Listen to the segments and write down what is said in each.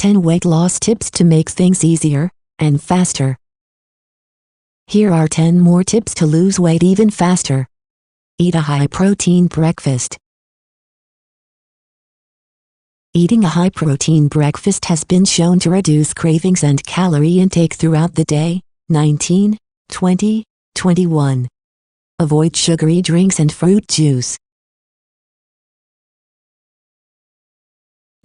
10 weight loss tips to make things easier and faster. Here are 10 more tips to lose weight even faster. Eat a high-protein breakfast. Eating a high-protein breakfast has been shown to reduce cravings and calorie intake throughout the day. 19, 20, 21. Avoid sugary drinks and fruit juice.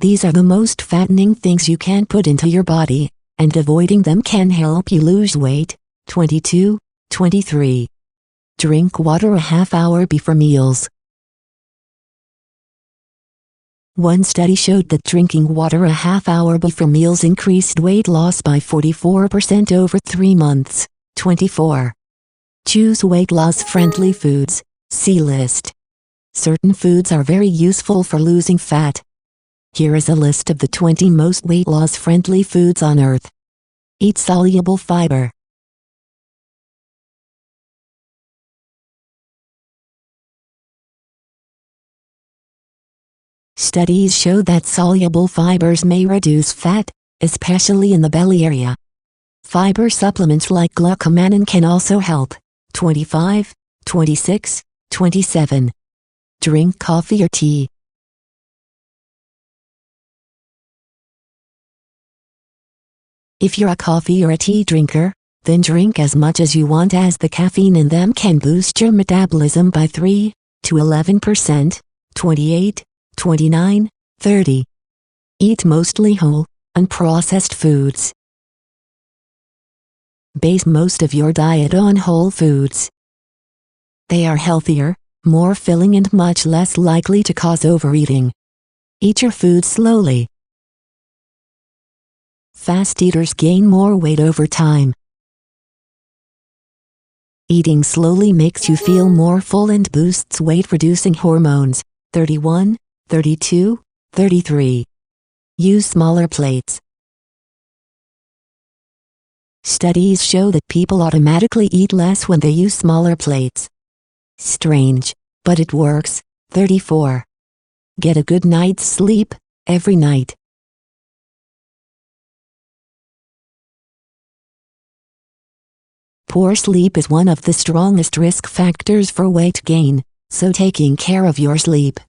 These are the most fattening things you can put into your body, and avoiding them can help you lose weight. 22, 23. Drink water a half hour before meals. One study showed that drinking water a half hour before meals increased weight loss by 44% over 3 months. 24. Choose weight loss-friendly foods. See list. Certain foods are very useful for losing fat. Here is a list of the 20 most weight loss-friendly foods on Earth. Eat soluble fiber. Studies show that soluble fibers may reduce fat, especially in the belly area. Fiber supplements like glucomannan can also help. 25, 26, 27. Drink coffee or tea. If you're a coffee or a tea drinker, then drink as much as you want, as the caffeine in them can boost your metabolism by 3 to 11%. 28, 29, 30. Eat mostly whole, unprocessed foods. Base most of your diet on whole foods. They are healthier, more filling, and much less likely to cause overeating. Eat your food slowly. Fast eaters gain more weight over time. Eating slowly makes you feel more full and boosts weight-reducing hormones. 31, 32, 33. Use smaller plates. Studies show that people automatically eat less when they use smaller plates. Strange, but it works. 34. Get a good night's sleep every night. Poor sleep is one of the strongest risk factors for weight gain, so taking care of your sleep